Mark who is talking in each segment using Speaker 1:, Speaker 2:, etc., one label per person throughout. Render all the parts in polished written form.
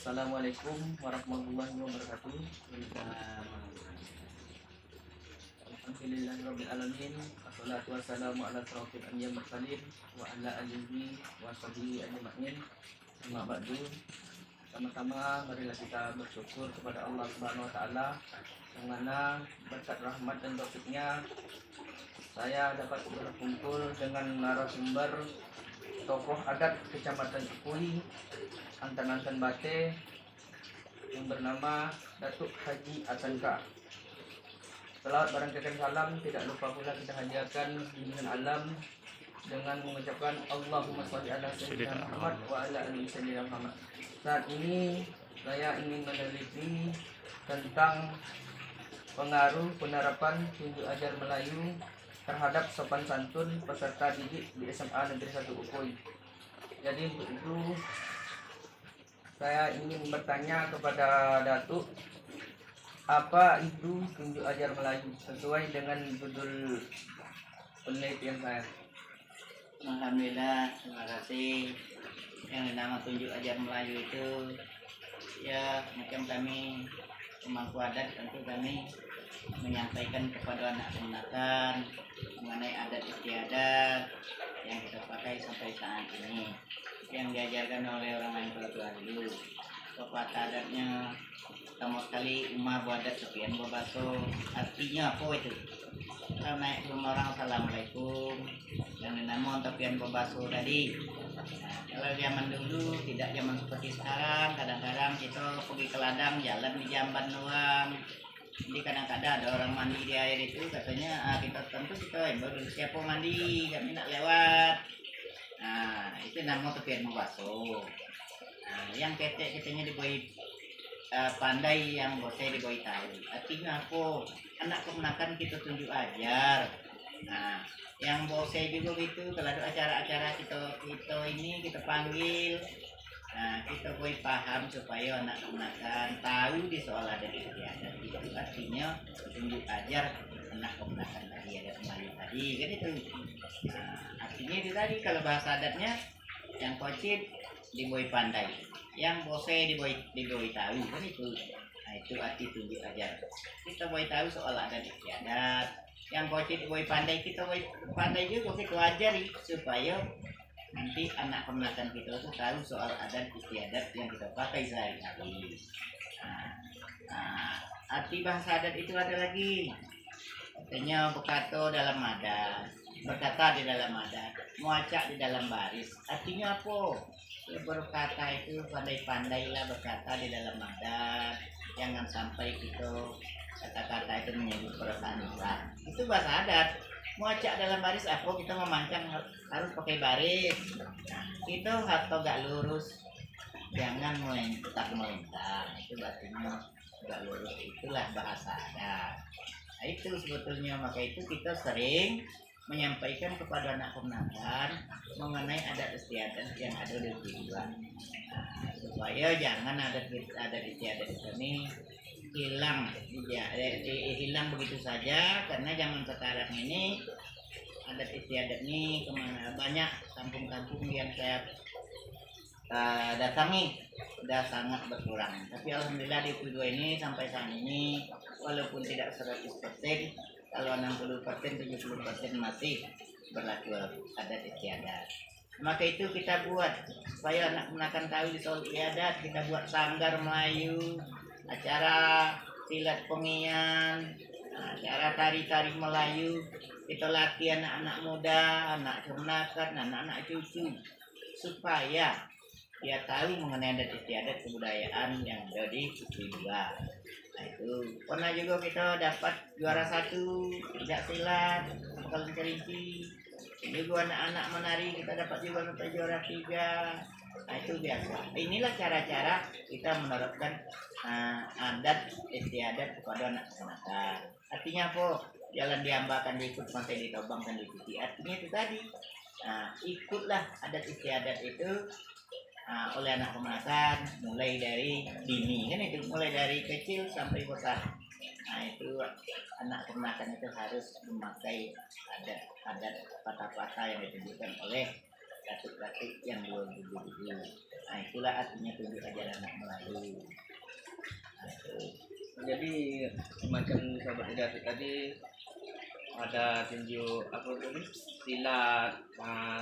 Speaker 1: Assalamualaikum warahmatullahi wabarakatuh. Alhamdulillahirabbil alamin. Wassalatu wassalamu ala asyrofil anbiya'i wal mursalin wa ala alihi wa sahbihi ajma'in. Amma ba'du. Pertama-tama marilah kita bersyukur kepada Allah Subhanahu wa taala yang mana berkat rahmat dan taufiknya saya dapat berkumpul dengan narasumber tokoh adat Kecamatan Cikui, Antan-Antan Bate, yang bernama Datuk Haji Asanka. Selawat barang kekal salam tidak lupa pula kita hadiahkan bimbingan alam dengan mengucapkan Allahumma sholli ala sayyidina Muhammad wa ala ali sayyidina Muhammad. Saat ini saya ingin meneliti tentang pengaruh penerapan tunjuk ajar Melayu terhadap sopan santun peserta didik di SMA Negeri 1 Ukui. Jadi untuk itu saya ingin bertanya kepada Datuk, apa itu tunjuk ajar Melayu sesuai dengan judul penelitian saya.
Speaker 2: Alhamdulillah, terima kasih. Yang nama tunjuk ajar Melayu itu ya macam kami pemangku adat, tentu kami menyampaikan kepada anak keponakan mengenai adat istiadat yang kita pakai sampai saat ini, yang diajarkan oleh orang lain tua dulu. Pepatah adatnya pertama sekali umar wadat sekian babaso, artinya apa itu? Kalau naik rumah orang assalamualaikum, yang dinamakan tepian babaso tadi. Nah, kalau zaman dulu tidak zaman seperti sekarang, kadang-kadang kita pergi ke ladang jalan di jamban doang. Jadi kadang-kadang ada orang mandi di air itu, katanya kita tentu kita baru siapa mandi, kami nak lewat. Nah, itu nama tepian babaso. Nah, yang ketek kitanya dibuat pandai, yang bosnya dibuat tahu. Artinya apa? Anak kemenakan kita tunjuk ajar. Nah, yang bosnya juga gitu, kalau ada acara-acara kita ini kita panggil. Nah, kita boleh paham supaya anak kemenakan tahu di soal adat istiadat itu artinya tunjuk ajar anak kemenakan tadi, adat Melayu tadi kan itu. Nah, artinya itu tadi, kalau bahasa adatnya yang kocit diboy pandai, yang bose diboy tahu kan itu. Nah, itu arti tunjuk ajar. Kita boy tahu soal adat istiadat, yang kocit diboy pandai, kita boy pandai juga kita ajari supaya nanti anak kemenakan kita itu tahu soal adat istiadat yang kita pakai sehari-hari. Arti bahasa adat itu ada lagi. Artinya berkata dalam adat, berkata di dalam adat, muacak di dalam baris. Artinya apa? Ya, berkata itu pandai-pandailah berkata di dalam adat. Jangan sampai kita kata-kata itu menyebut perasaan orang. Itu bahasa adat. Muacak dalam baris apa? Kita memancang harus pakai baris. Nah, kita atau gak lurus, jangan tetap melintang. Itu artinya gak lurus, itulah bahasa adat. Nah, itu sebetulnya, maka itu kita sering menyampaikan kepada anak kemenakan mengenai adat istiadat yang ada di tujuan. Nah, supaya jangan adat istiadat ini hilang begitu saja, karena zaman sekarang ini adat istiadat ini kemana banyak kampung-kampung yang saya datangi sudah sangat berkurang. Tapi alhamdulillah di Pulau ini sampai saat ini walaupun tidak 100%, kalau 60% 70% masih berlaku adat istiadat. Maka itu kita buat supaya anak kemenakan tahu di soal istiadat. Kita buat sanggar Melayu, acara silat pengian, acara tari-tari Melayu. Kita latih anak-anak muda, anak kemenakan, anak-anak cucu, supaya dia tahu mengenai adat istiadat kebudayaan yang ada di tujuan. Nah, itu pernah juga kita dapat juara 1 tidak silat kalau kelinci. Juga anak-anak menari kita dapat juga juara 3. Nah, itu biasa. Inilah cara-cara kita menerapkan adat istiadat kepada anak kemenakan. Artinya apa? Jalan diambakan diikut, pantai ditobangkan diikuti. Artinya itu tadi. Nah, ikutlah adat istiadat itu oleh anak kemenakan mulai dari dini, kan itu, mulai dari kecil sampai besar. Nah, itu anak kemenakan itu harus memakai adat patah-patah yang ditunjukkan oleh datuk-datuk yang dulu. Nah, itulah artinya tunjuk ajaran anak Melayu. Nah, itu.
Speaker 1: Jadi semacam sahabat Hidayat tadi ada tinju apa tadi silat,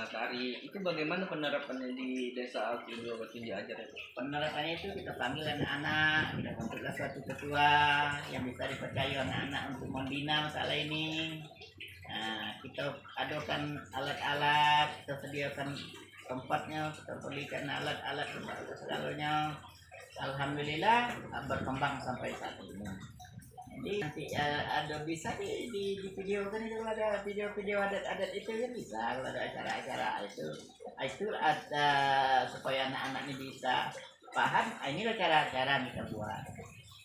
Speaker 1: tari, itu bagaimana penerapannya di desa tinju ajar itu?
Speaker 2: Penerapannya itu kita panggil anak-anak, kita bentuklah suatu ketua yang bisa dipercaya anak-anak untuk membina masalah ini. Nah, kita adakan alat-alat, kita sediakan tempatnya, kita belikan alat-alat segalanya. Alhamdulillah berkembang sampai saat ini. Jadi nanti ada bisa di video kan, itu ada video-video adat-adat itu kan bisa, kalau ada acara-acara itu ada supaya anak-anak ini bisa paham. Inilah cara-cara yang kita buat.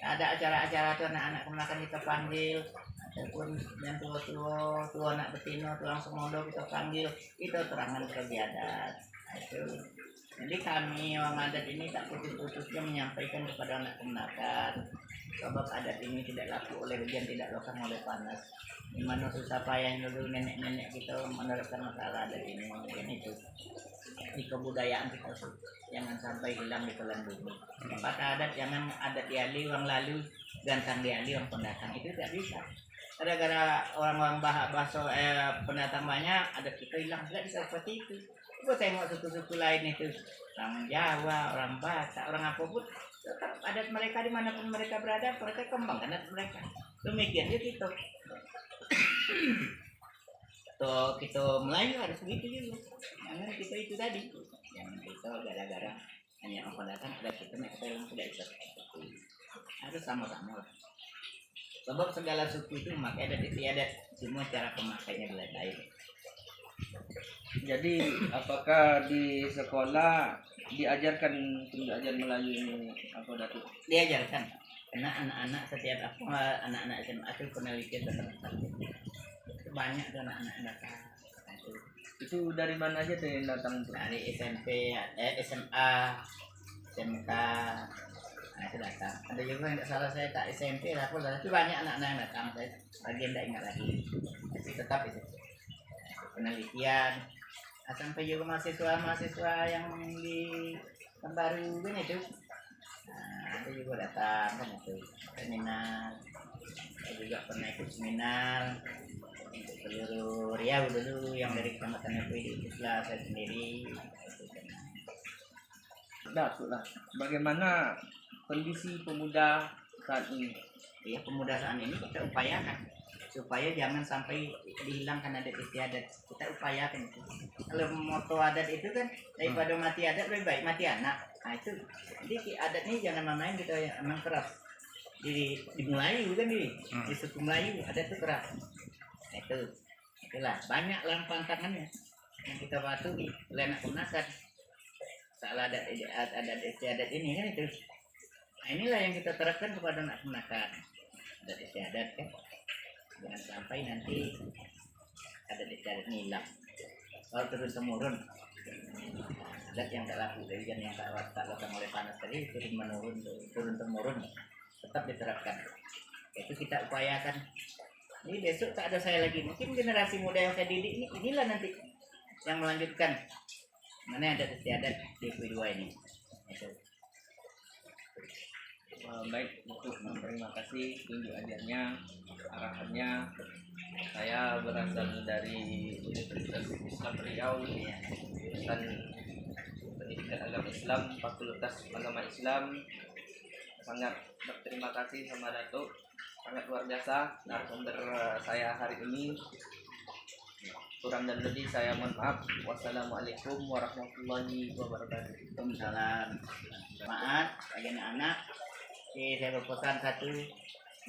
Speaker 2: Ada acara-acara tuh anak-anak kemunakan kita panggil, ataupun yang tua anak betina, tulang semondo kita panggil, kita terangkan kegiatan. Nah, itu. Jadi kami orang adat ini tak putus-putusnya menyampaikan kepada anak kemenakan sebab adat ini tidak laku oleh hujan, tidak lekang oleh panas. Di mana susah payah dulu nenek-nenek kita menerapkan masalah adat ini, mungkin itu di kebudayaan kita jangan sampai hilang di telan bumi. Kata adat jangan adat diali orang lalu, gantang diali orang pendatang, itu tidak bisa. Gara-gara orang-orang bahasa pendatang banyak, adat kita hilang, tidak bisa seperti itu. Gue tengok suku-suku lain itu, orang Jawa, orang Batak, orang apapun, tetap adat mereka dimanapun mereka berada, mereka kembangkan adat mereka. Demikian juga kita. Kita Melayu harus begitu juga. Jangan kita itu tadi. Jangan kita gara-gara hanya orang datang adat kita, mereka yang tidak bisa seperti itu. Harus sama-sama. Sebab segala suku itu memakai adat istiadat, semua cara pemakainya beda-beda.
Speaker 1: Jadi apakah di sekolah diajarkan tunjuk ajar Melayu ini apa Datuk?
Speaker 2: Diajarkan karena anak-anak setiap anak-anak SMA itu penelitian tentang itu banyak tuh anak-anak datang. Nah,
Speaker 1: itu dari mana aja tuh yang datang tuh?
Speaker 2: Dari SMP, SMA, SMK, nah itu datang. Ada juga yang tidak salah saya tak SMP lah, tapi banyak anak-anak yang datang. Saya bagian tidak ingat lagi, tapi tetap itu penelitian. Nah, sampai juga mahasiswa yang di Baru kan itu, nah itu juga datang kan itu seminar. Saya juga pernah ikut seminar untuk seluruh Riau dulu yang dari kecamatan itu ikutlah saya sendiri.
Speaker 1: Datuk lah, bagaimana kondisi pemuda saat ini?
Speaker 2: Ya, pemuda saat ini kita upayakan supaya jangan sampai dihilangkan adat istiadat. Kita upayakan itu. Kalau moto adat itu kan daripada mati adat lebih baik mati anak. Nah itu. Jadi adat ini jangan main kita yang emang keras. Di Melayu kan di suku Melayu adat itu keras. Nah, itulah banyak tantangannya yang kita patuhi oleh anak kemenakan. Salah adat istiadat ini kan itu. Nah, inilah yang kita terapkan kepada anak kemenakan. Adat istiadat kan. Jangan sampai nanti ada istiadat hilang. Kalau turun temurun, adat yang tak laku dari yang tak lakukan oleh panas tadi turun temurun tetap diterapkan. Itu kita upayakan. Ini besok tak ada saya lagi. Mungkin generasi muda yang saya didik inilah nanti yang melanjutkan mana adat istiadat di P2 ini. Itu.
Speaker 1: Baik, untuk terima kasih tunjuk ajarnya, arahannya. Saya berasal dari Universitas Islam Riau, jurusan Pendidikan Agama Islam, Fakultas Agama Islam. Sangat berterima kasih sama Datuk, sangat luar biasa narasumber saya hari ini. Kurang dan lebih saya mohon maaf. Wassalamualaikum warahmatullahi wabarakatuh.
Speaker 2: Waalaikumsalam. Maaf bagi anak-anak. Saya berpesan satu,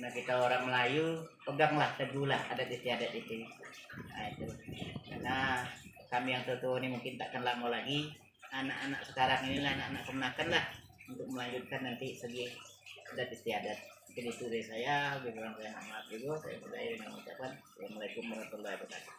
Speaker 2: nah kita orang Melayu peganglah teguhlah adat istiadat itu. Nah itu karena kami yang tua ini mungkin takkan lama lagi, anak-anak sekarang inilah anak-anak kemenakan lah untuk melanjutkan nanti segi adat istiadat. Mungkin itu dari saya, lebih kurang saya maaf juga. Saya sudah mengucapkan Assalamualaikum warahmatullahi wabarakatuh.